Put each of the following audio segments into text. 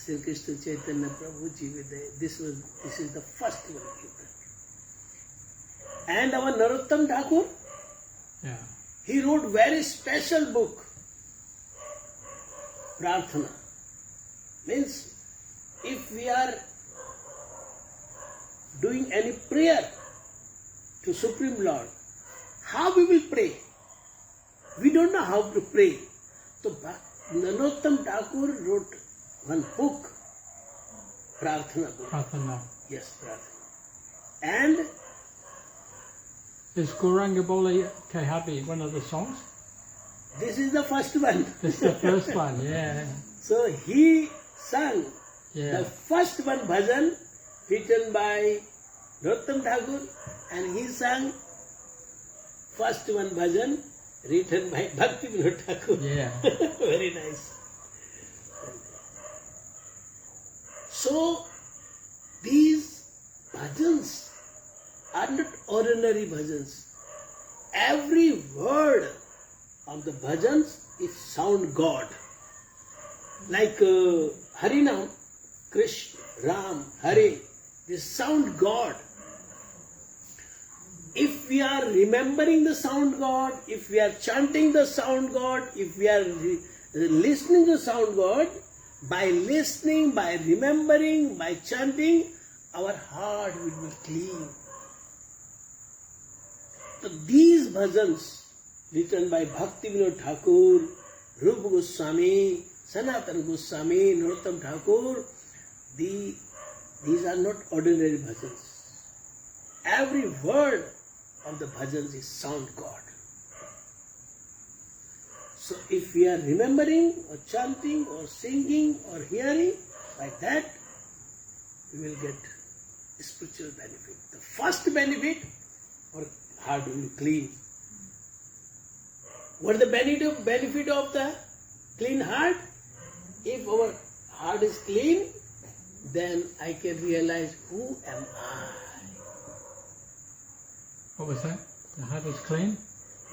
Sri Krishna Chaitanya Prabhu Ji Viday. This is the first one Kirtan. And our Narottam Thakur, he wrote very special book, Prarthana. Means if we are doing any prayer to Supreme Lord, how we will pray? We don't know how to pray. So Narottam Thakur wrote one book, Prarthana book. Prarthana. Yes, Prarthana. And is Gauranga Boli Kehabi one of the songs? this is the first one. This is the first one, yeah. So he sang Yeah. the first one bhajan written by Narottam Thakur, and he sang first one bhajan written by Bhakti Vinod Thakur. Yeah. Very nice. So these bhajans are not ordinary bhajans. Every word of the bhajans is sound God. Like Harinam, Krishna, Ram, Hare, they sound God. If we are remembering the sound God, if we are chanting the sound God, if we are listening to sound God, by listening, by remembering, by chanting, our heart will be clean. So these bhajans written by Bhakti Vinod Thakur, Rupa Goswami, Sanatana Goswami, Narottam Thakur, these are not ordinary bhajans. Every word of the bhajans is sound God. So if we are remembering or chanting or singing or hearing like that, we will get spiritual benefit. The first benefit, our heart will be clean. What is the benefit of the clean heart? If our heart is clean, then I can realize who am I. What was that? The heart is clean?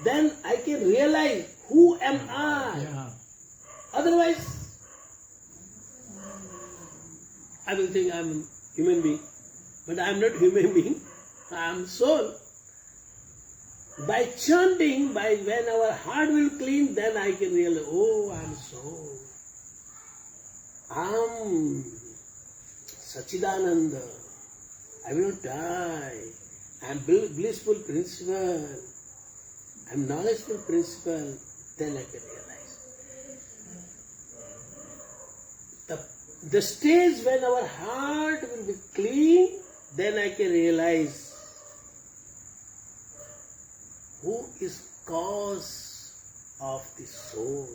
Then I can realize who am I. Yeah. Otherwise, I will think I am a human being. But I am not human being. I am soul. By chanting, when our heart will clean, then I can realize, oh, I am soul. I am Sachidananda. I will not die. I am blissful principle. I am knowledgeful principle. Then I can realize. The stage when our heart will be clean, then I can realize who is cause of the soul.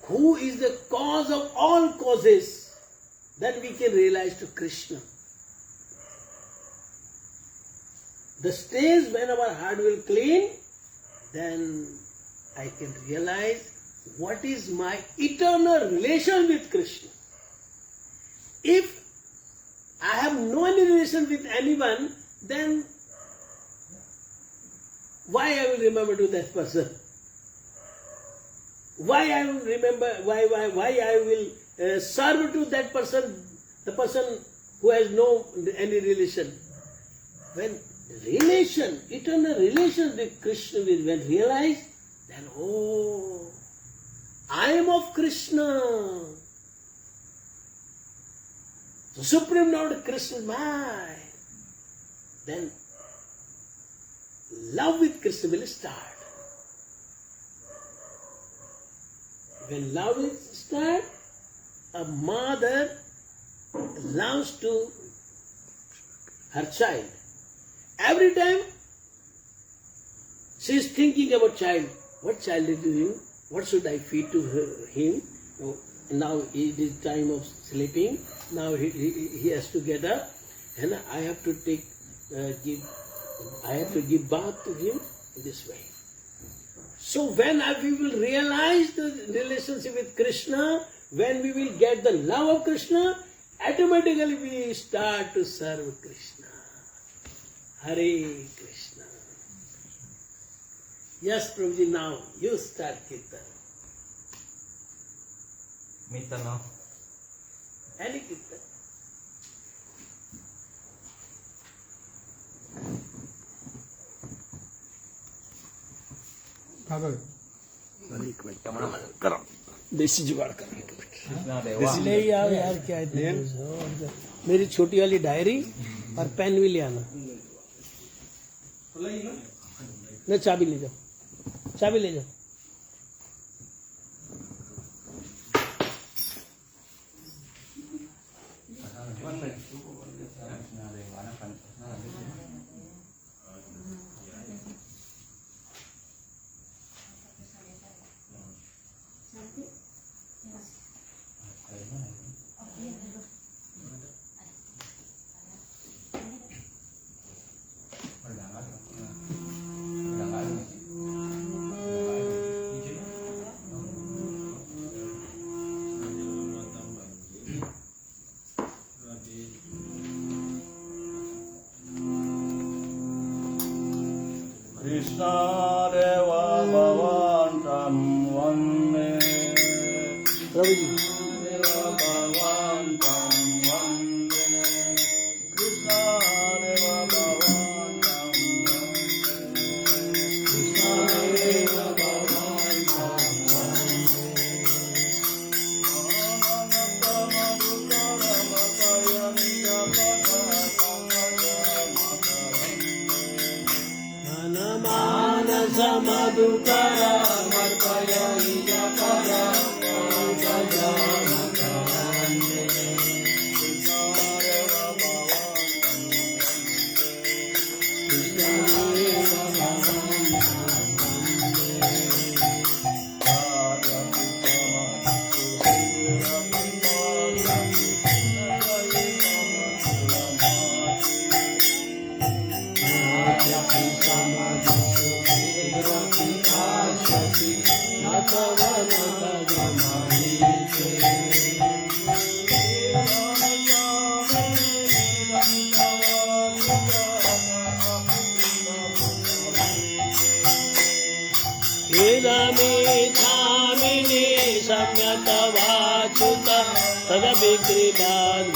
Who is the cause of all causes? Then we can realize to Krishna. The stage when our heart will clean, then I can realize what is my eternal relation with Krishna. If I have no any relation with anyone, then why I will remember to that person? Why I will remember? Why I will serve to that person? The person who has no any relation. When relation, eternal relation with Krishna will when realized, then oh, I am of Krishna. The Supreme Lord Krishna is mine. Then love with Krishna will start. When love will start, a mother loves to her child. Every time she is thinking about child. What child is doing? What should I feed to him? Now it is time of sleeping. Now he has to get up, and I have to give bath to him this way. So when we will realize the relationship with Krishna, when we will get the love of Krishna, automatically we start to serve Krishna. Hare Krishna. Yes, Prabhuji, now you start Kirtan. Mitano. Any kirtan. Babu. देसी जुगाड़ कर Krishna Deva. ले आओ यार क्या है मेरी छोटी वाली डायरी और पेन भी ले आना नहीं चाबी ले जाओ चाबी ले जाओ Krishna Deva Bhavantam Vande. प्रभु जी Deva Bhavantam Vande. Krishna Deva Bhavantam Vande. Krishna Deva Bhavantam मानस मधुकर सम्यक वाचुत तद विक्रीबाद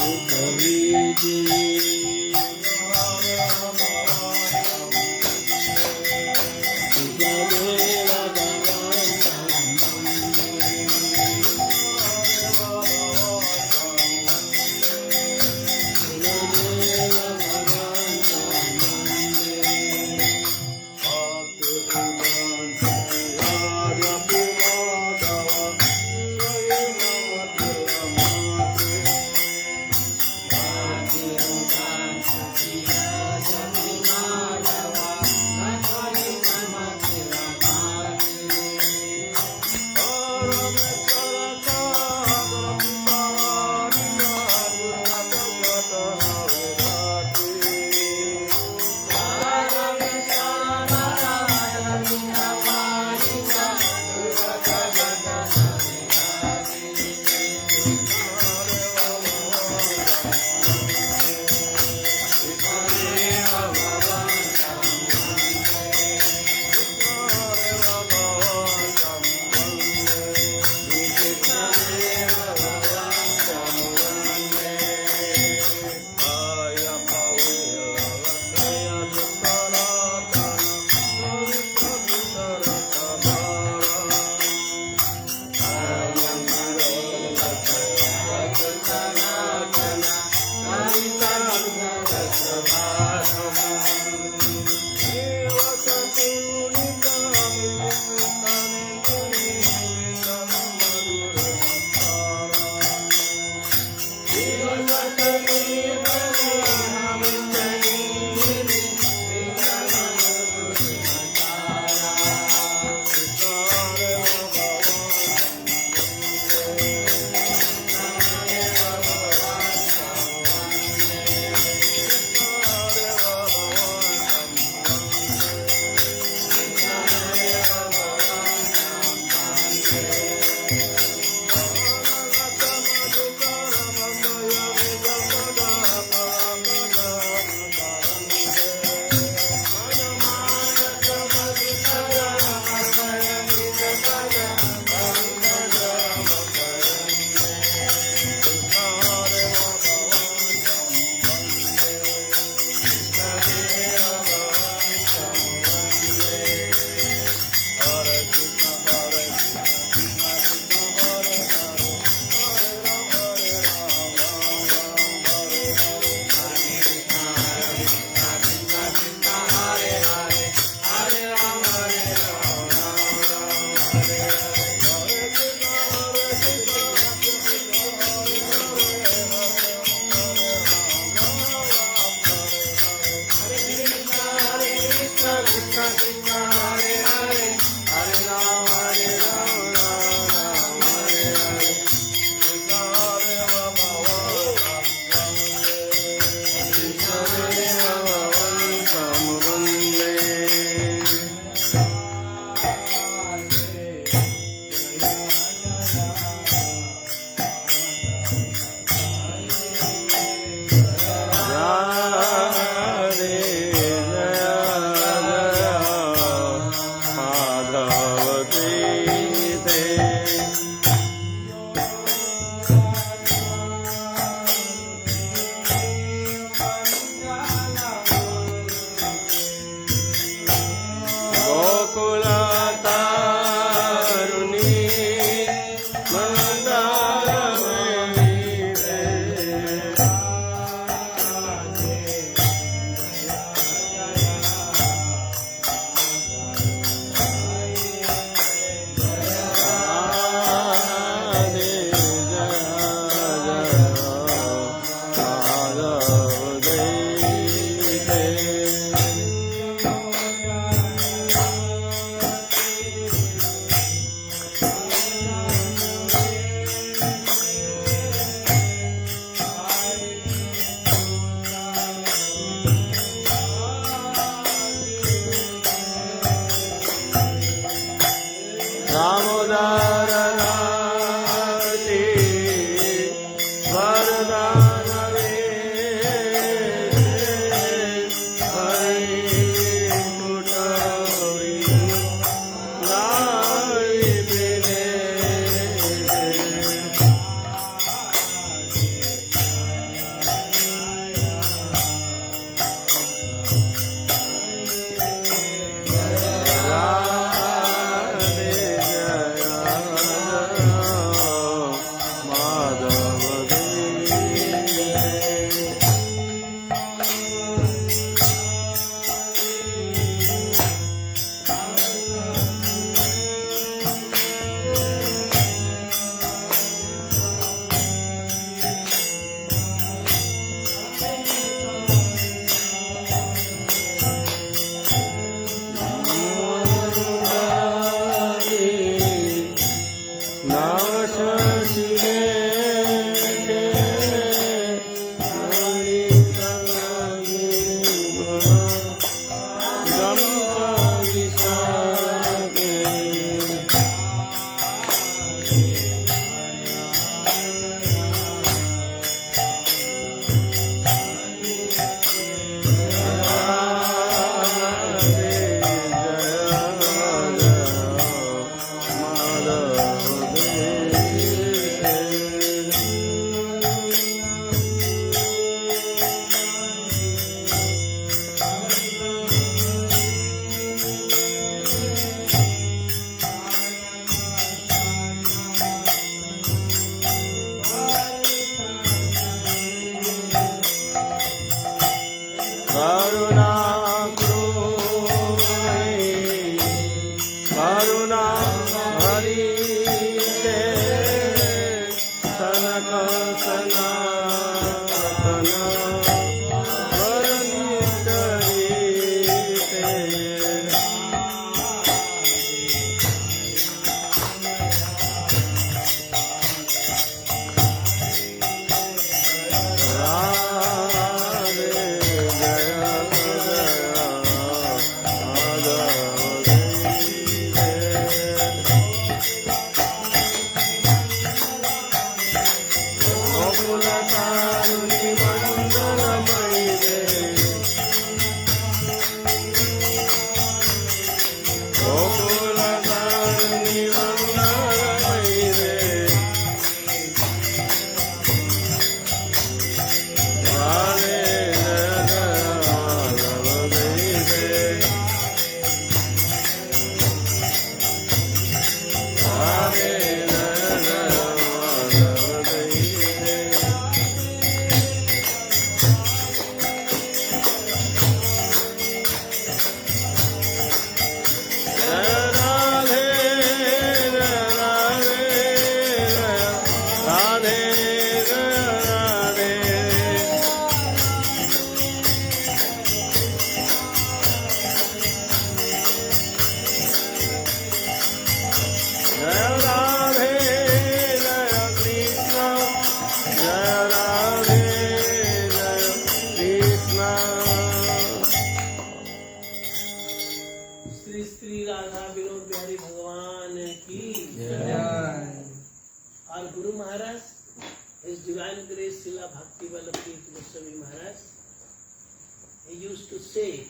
Karuna Krume Karuna Hari Te Sanaka Sanatana Varanitari Te Shri Shri Radha Vinod Bihari भगवान की और Guru Maharaj His Divine Grace Srila Bhakti Vallabh Goswami Maharaj, he used to say,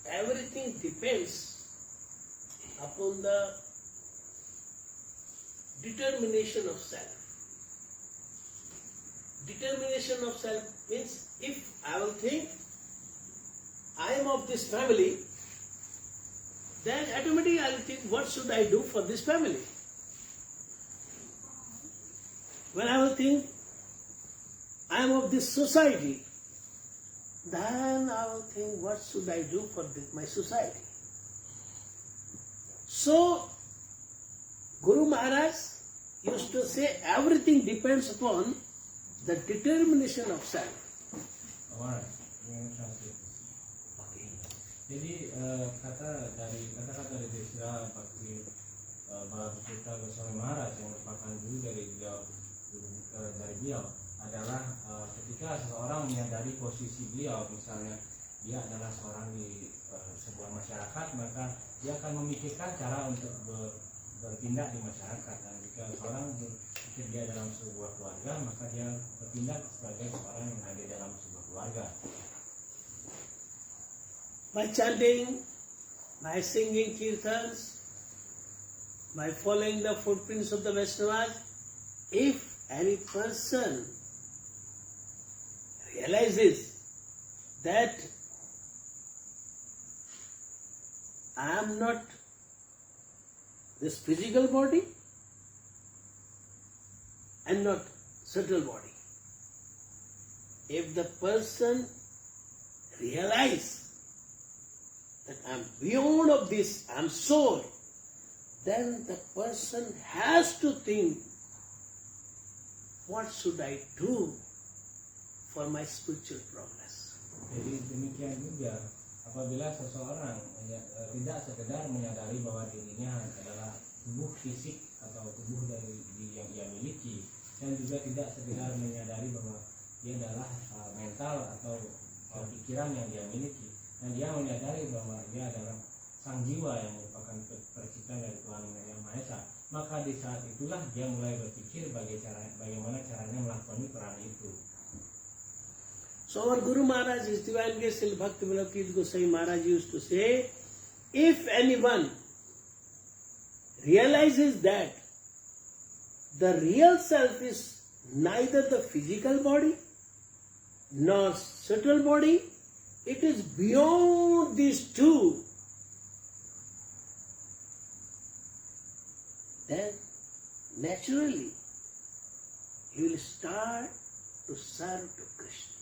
everything depends upon the determination of self. Determination of self means if I will think I am of this family, then automatically I will think, what should I do for this family? When I will think I am of this society, then I will think, what should I do for my society? So, Guru Maharaj used to say, everything depends upon the determination of self. Jadi kata-kata dari Srila Bhakti Vallabh Goswami Maharaj yang merupakan guru dari beliau adalah ketika seseorang menyadari posisi beliau, misalnya dia adalah seorang di sebuah masyarakat, maka dia akan memikirkan cara untuk bertindak di masyarakat. Dan jika seorang berpikir dia dalam sebuah keluarga, maka dia bertindak sebagai seorang yang ada dalam sebuah keluarga. By chanting, by singing kirtans, by following the footprints of the Vaishnavas, if any person realizes that I am not this physical body and not subtle body, if the person realizes that I am beyond of this, I am soul, then the person has to think, what should I do for my spiritual progress? Jadi demikian juga apabila seseorang tidak sekedar menyadari bahwa dirinya adalah tubuh fisik atau tubuh yang ia miliki, dan juga tidak sekedar menyadari bahwa dia adalah mental atau pikiran yang dia miliki, dan dia menyadari bahwa dia adalah sang jiwa yang merupakan perciptaan dari Tuhan Yang Maha Esa. Maka di saat itulah dia mulai berpikir bagaimana caranya melakoni peran itu. So our Guru Maharaj, His Divine Grace Srila Bhaktivinoda Tirtha Goswami Maharaj used to say, if anyone realizes that the real self is neither the physical body nor subtle body, it is beyond these two, then naturally he will start to serve to Krishna.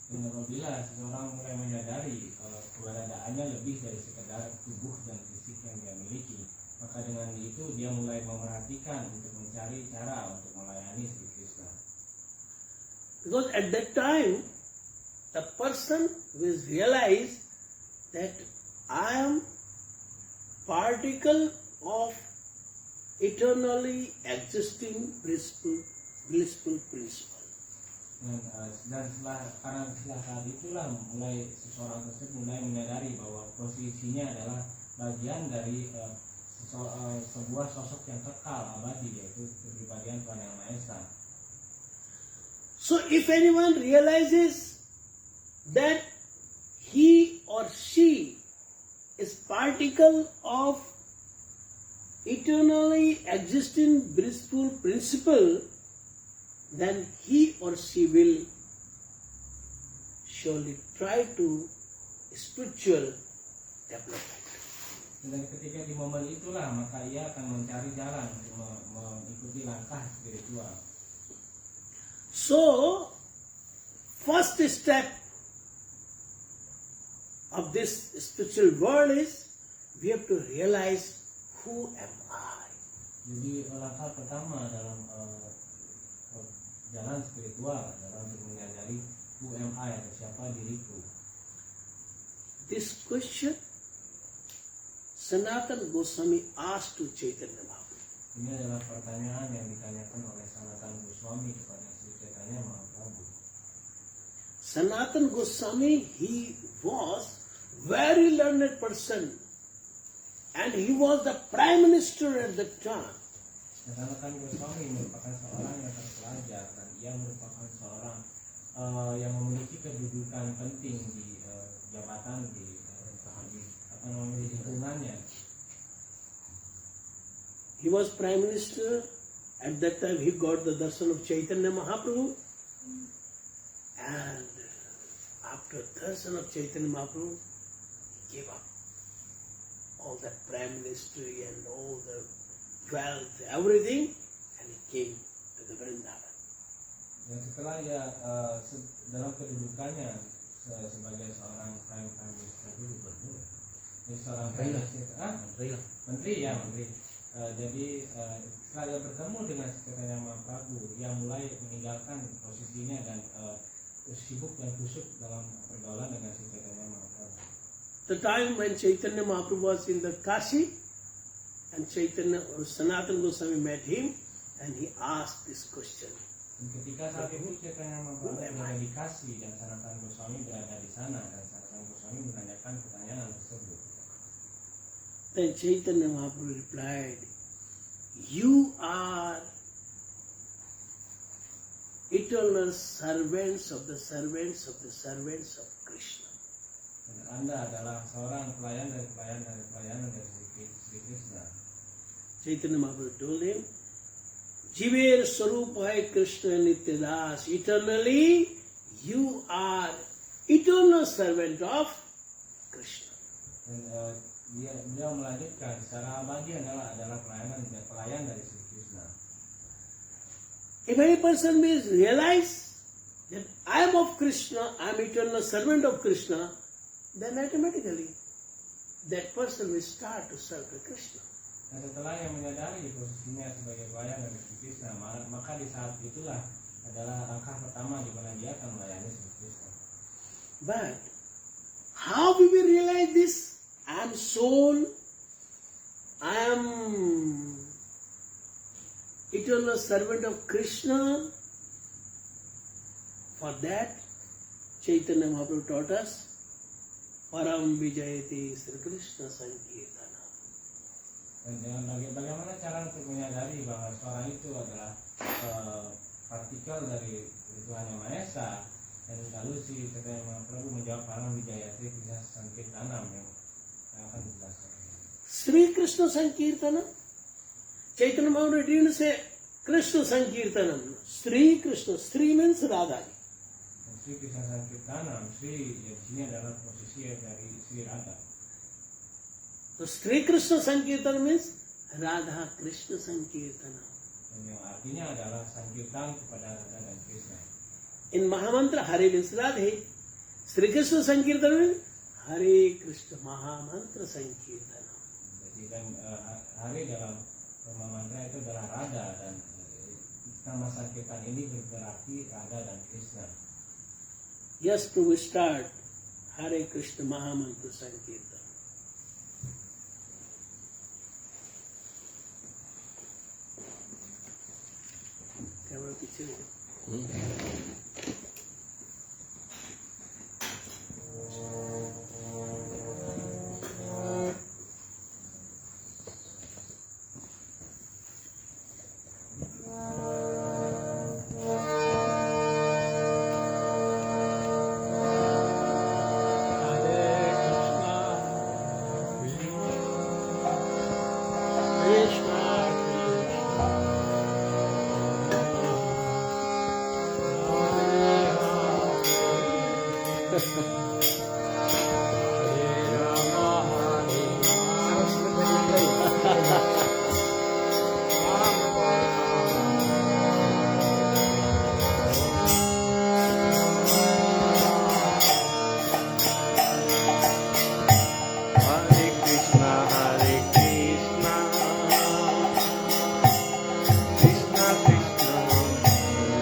Dan apabila seseorang mulai menyadari keberadaannya lebih dari sekedar tubuh dan fisik yang dia miliki, maka dengan itu dia mulai memerhatikan untuk mencari cara untuk melayani Sri Krishna. Because at that time, the person will realize that I am particle of eternally existing blissful principle. Dan setelah saat itulah mulai seseorang tersebut mulai menyadari bahwa posisinya adalah bagian dari sebuah sosok yang kekal abadi, yaitu kepribadian Tuhan Yang Maha Esa. So if anyone realizes that he or she is particle of eternally existing blissful principle, then he or she will surely try to spiritual development. Dan ketika di momen itulah maka ia akan mencari jalan untuk mengikuti langkah spiritual. So, first step of this spiritual world is we have to realize who am I. Jadi langkah pertama dalam jalan spiritual adalah untuk menyadari who am I, atau siapa diriku. This question Sanatana Goswami asked to Chaitanya Mahaprabhu. Ini adalah pertanyaan yang ditanyakan oleh Sanatana Goswami kepada Sri Chaitanya Mahaprabhu. Sanatana Goswami, he was very learned person and he was the prime minister at that time. Sanatana Goswami merupakan seorang yang terpelajar dan ia merupakan seorang yang memiliki kedudukan penting di jabatan di lingkungannya. He was prime minister. At that time he got the darshan of Chaitanya Mahaprabhu. And after darshan of Chaitanya Mahaprabhu, he gave up all that prime ministry and all the wealth, everything, and he came to the Vrindavan. Dan setelah ia dalam kedudukannya sebagai seorang prime minister itu berdua, seorang menteri. Jadi setelah ia bertemu dengan Chaitanya Mahaprabhu, ia mulai meninggalkan posisinya dan sibuk dan kusuk dalam pergaulan dengan Chaitanya Mahaprabhu. The time when Chaitanya Mahaprabhu was in the Kashi, and Sanatana Goswami met him, and he asked this question. Dan ketika saat itu Chaitanya Mahaprabhu berada di Kashi dan Sanatana Goswami berada di sana, dan Sanatana Goswami menanyakan pertanyaan tersebut. Then Chaitanya Mahaprabhu replied, "You are eternal servants of the servants of the servants of Krishna." Dan Anda adalah seorang pelayan dari pelayanan dari Sri Krishna. Chaitanya Mahaprabhu told him, "Jiver Swarup hai Krishna Nityadas. Eternally, you are eternal servant of Krishna." Dan beliau melanjutkan, secara abadi adalah pelayan dari Sri Krishna. If any person will realize that I am of Krishna, I am eternal servant of Krishna, then automatically that person will start to serve to Krishna. Dan setelah yang menyadari posisinya sebagai pelayan dari Sri Krishna, maka di saat itulah adalah langkah pertama di mana dia akan melayani Sri Krishna. But how we will realize this? I am soul I am eternal servant of Krishna. For that, Chaitanya Mahaprabhu taught us, Param Vijayati Sri Krishna Sankirtana. Dan bagaimana cara untuk menyadari bahwa seorang itu adalah partikel dari Tuhan Yang Maha Esa. Dan lalu si Chaitanya Mahaprabhu menjawab Param Vijayati Krishna Sankirtanam yang akan dijelaskan. Sri Krishna Sankirtana. Chaitanya Mahaprabhu didn't say Krishna Sankirtanam. Sri Krishna. Sri means Radha. Sri Krishna Sankirtanam, Sri yang sini adalah posisi dari Sri Radha. So Sri Krishna Sankirtana means Radha Krishna Sankirtana. Dan yang artinya adalah Sankirtan kepada Radha dan Krishna. In Mahamantra, Hare means Radhe. Sri Krishna Sankirtana means Hare Krishna Mahamantra Sankirtana. Jadi kan Hare dalam mantra itu adalah Radha dan nama Sankirtan ini berarti Radha dan Krishna. Just to start Hare Krishna Mahamantra Sankirtana. Camera पीछे ले Hare Krishna, Krishna Krishna, Hare Hare.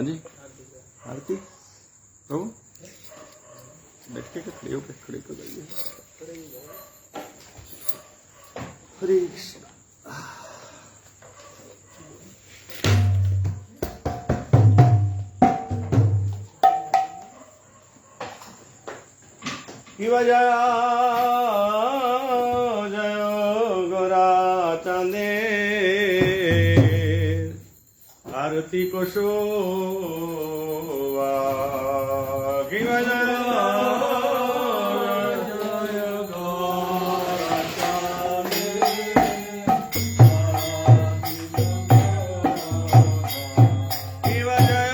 हाँ जी आरती प्रभु बैठे के खड़े होकर खड़े कर जाइए हरे कृष्ण शिव जय जय गोरा चांदे आरती को शोभा शिव जय जय गोरा चांदे शिव जय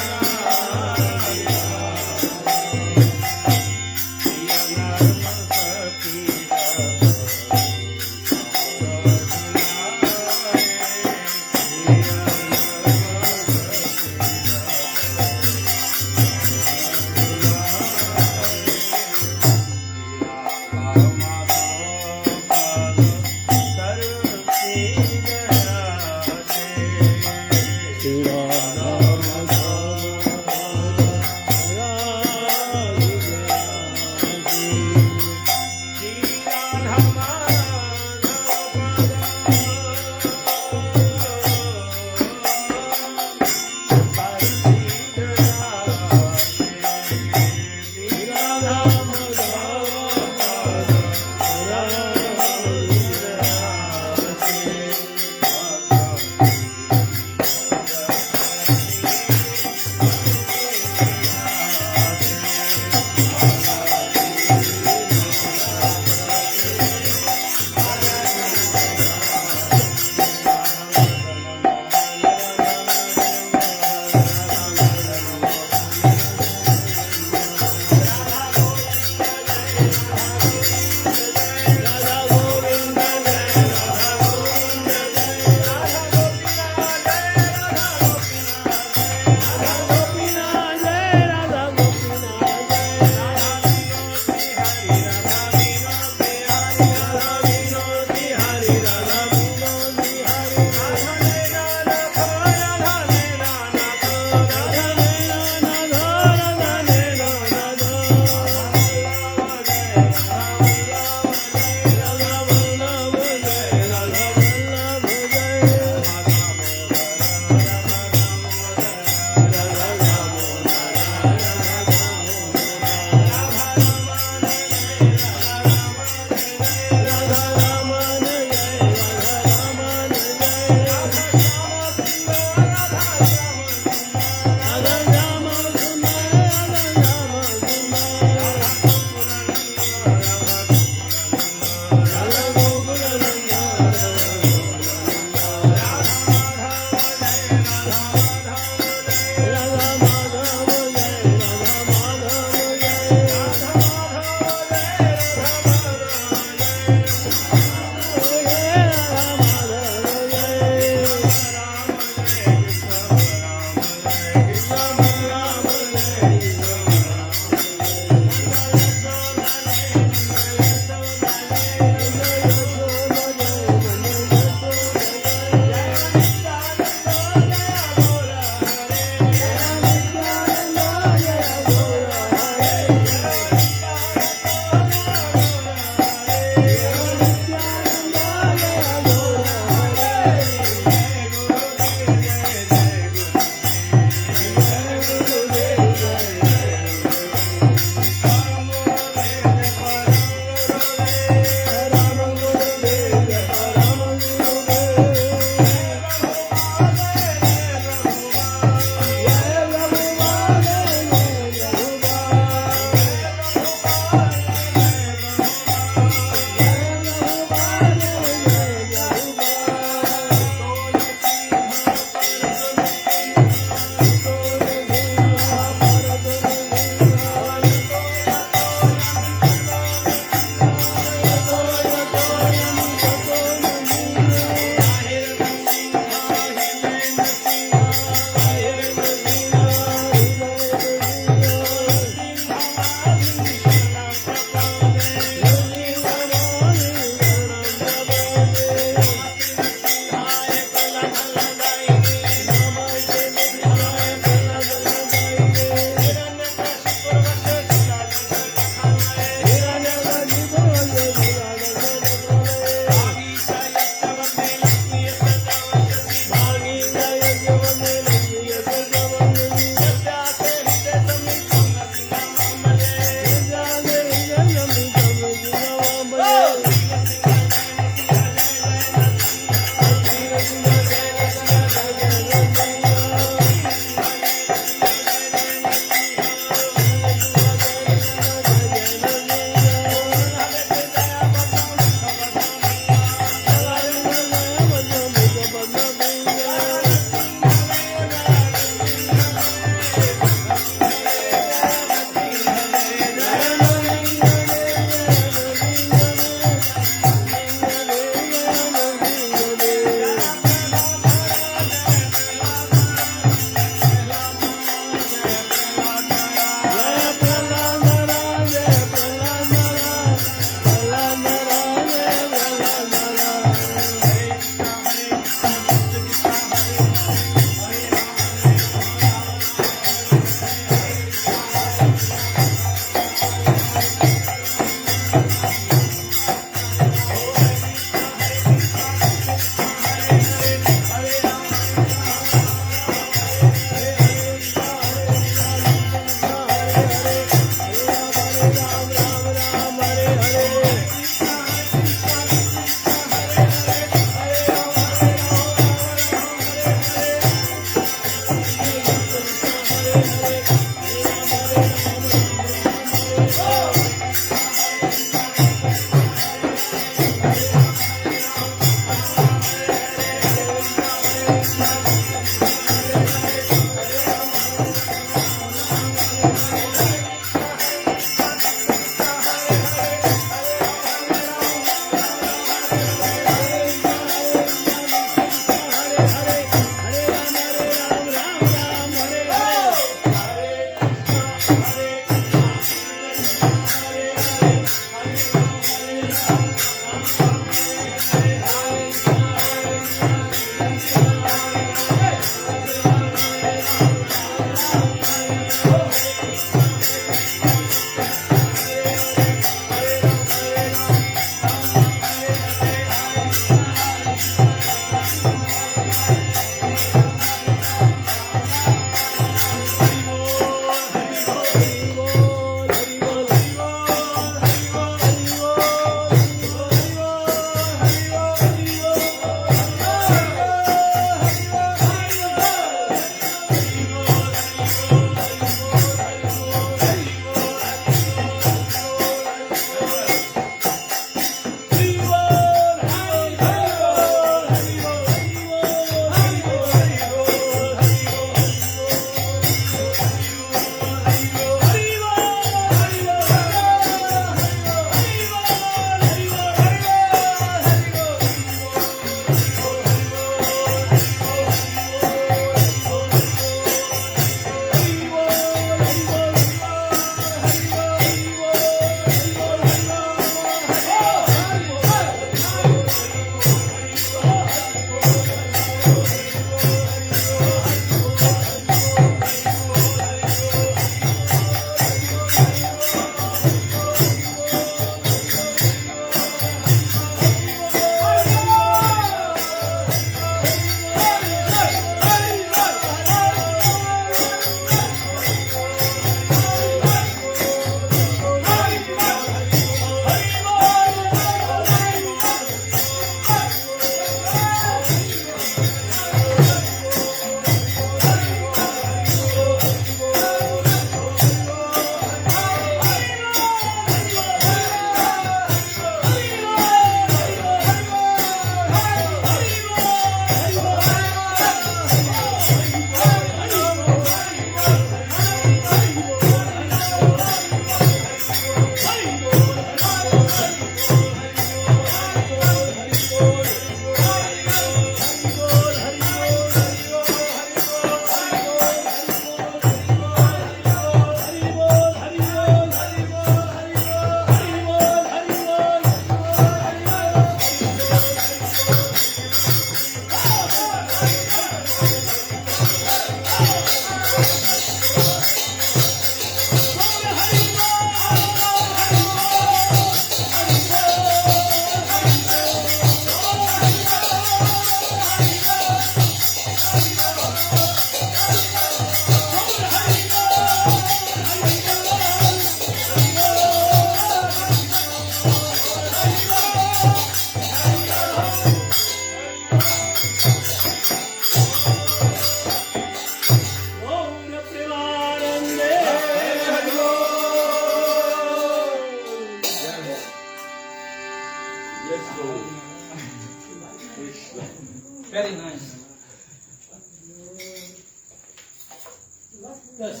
Yes.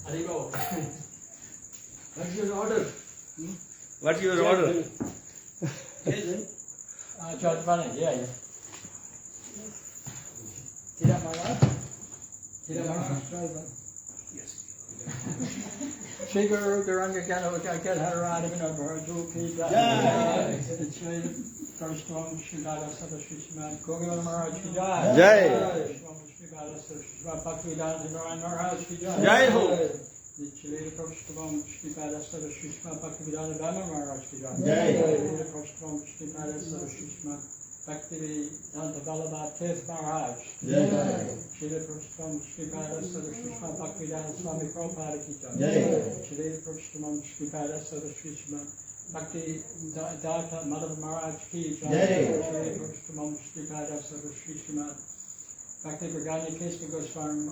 Aribo. What's your order? What's your order? Yes. George Bennett, yeah. Tidak marah? Tidak marah? Yes. Shigur Duranga Get Harad even over Juki. Jai. First one, Shigada Sadashishman, Kogan Maharaj Shijai. Jai. Shigada Sadashishman, Pakvidan, Naran Maharaj Shijai. Jai Ho. The Chile first one, Shigada Sadashishman, Pakvidan, Dhamma Maharaj Shijai. Jai. The first one, Shigada Sadashishman, Bhakti Vallabha Tirth Maharaj. Jai. Chile first one, Shigada Sadashishman, Pakvidan, Swami Prabhupada Kijai. Jai. Chile first one, Shigada Sadashishman, Bhakti Data Madhava Maharaj Ki Jai. Chile first one, Shigada Sadashishman, Bhakti Briganya Kesva Goswami.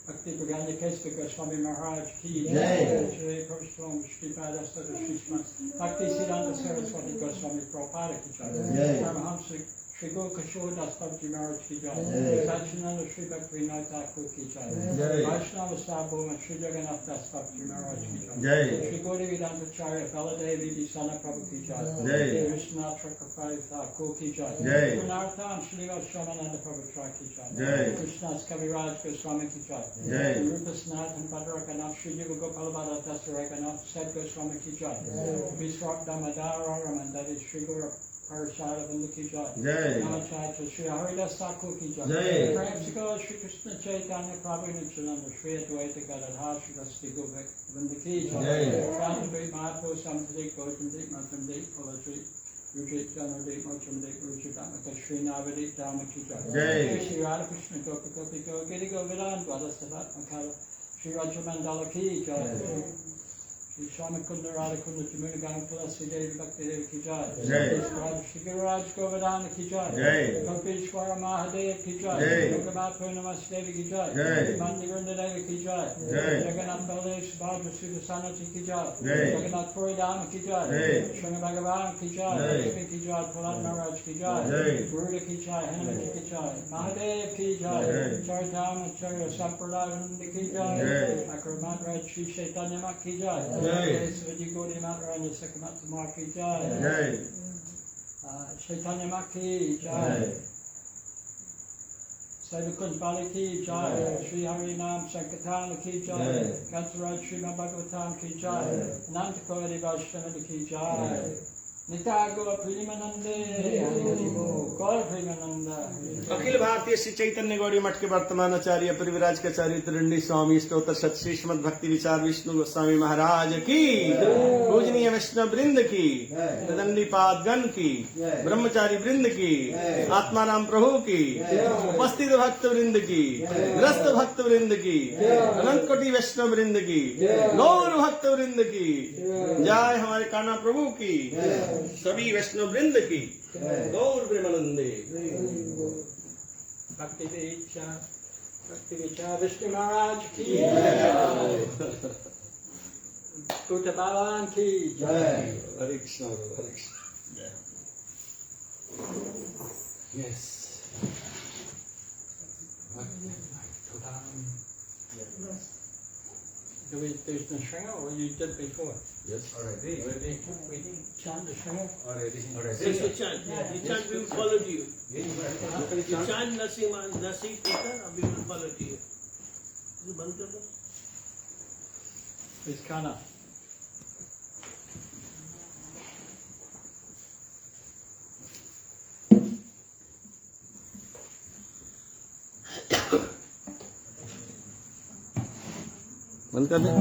Bhakti Briganya Kesva Goswami Maharaj Ki Jai. Shri Prabhupada Shripada Sadashishman Bhakti Siddhanta Saraswati Goswami Prabhupada Ki Jai. Paramahamsa Shri Guru Kishore Das Babaji Maharaj Ki Jai. Satchinanda Shri Bhaktivinoda Thakur Ki Jai. Vaishnava Sabhoma Shri Jagannath Das Babaji Maharaj Ki Jai. Shri Gauri Vedanta Charya Baladevi Disana Prabhu Ki Jai. Krishna Chakravarti Thakur Ki Jai. Punartham Shri Vaishnava Prabhu Chai Ki Jai. Krishna's Kaviraj Goswami Ki Jai. Rupa Sanatan Bhadrakanam Shri Jiva Gopalabhada Dasarakanam Sed Goswami Ki Jai. Viswak Damadara Raman, that is Shri Guru Parashara Vrinda Ki Jai. Namacharya Shri Haridas Thakur Ki Jai. Prabhupada Shri Krishna Chaitanya Prabhu Nityananda Shri Advaita Gadadhar Shri Vasti Govik Vrinda Ki Jai. Pranadvait Mahaprabhu Samtadik Gautamdik Matamdik Paladrik Rujit Janardik Mochamdik Rujit Amata Shri Navadik Dhamma Ki Jai. Shri Radha Krishna Gopi Gopi Go Giri Govardhan Dwada Savat Makala Shri Raja Mandala Ki Jai. Shri Shama Kunda Radha Kunda Jamuna Gang Tulasi Devi Bhakti Devi Ki Jai. Shri Guru Raj Govardhana Ki Jai. Gopishwara Mahadev Ki Jai. Yogamat Purnamas Devi Ki Jai. Mandirinda Devi Ki Jai. Jagannath Baladev Subhadra Sudasanati Ki Jai. Jagannath Puridama Ki Jai. Sringa Bhagavan Ki Jai. Lakshmi Ki Jai. Prahlad Maharaj Ki Jai. Garuda Ki Jai. Hanuman Ki Jai. Mahadev Ki Jai. Charitama Charya Sampradaya Ki Jai. Akaramat Raj Shri Chaitanya Mat Ki Jai. Svaji Gaudiya Mataranya Sakamat Tamar Ki Jai. Chaitanya Mat Ki Jai. Saivakund Bali Ki Jai. Shri Harinam Sankirtan Ki Jai. Kantaraj Sri Bhagavatam Ki Jai. Anantakodi Vaishnava Ki Jai. Nitagora Primanande. Gaur Primananda. Akhil Bharatiya Shri Chaitanya गौड़ी मठ के वर्तमान आचार्य परिविराज के आचार्य तरंडी स्वामी स्तोत्र सत श्री श्रीमद भक्ति विचार विष्णु गोस्वामी महाराज की पूजनीय वैष्णव वृंद की दंडी पाद गण की ब्रह्मचारी वृंद की आत्माराम प्रभु की उपस्थित भक्त वृंद की ग्रस्त भक्त वृंद की अनंत कोटि वैष्णव वृंद की गौर भक्त वृंद की जय हमारे कान्हा प्रभु की सभी वैष्णव वृंद की गौर प्रेमानंदे Bhakti Vichar Vishnu Maharaj Ki Gauta Bhavan Ki Jai. Hare Krishna, Hare Krishna. Yes. Do we do the Shringa or you did before? Yes. Already. We chant the Shringa? Already. Yes, you chant. You chant, we will follow to you. You chant Nasik Peter, we will follow to you. You band kar do? It's Kana. बंद कर दे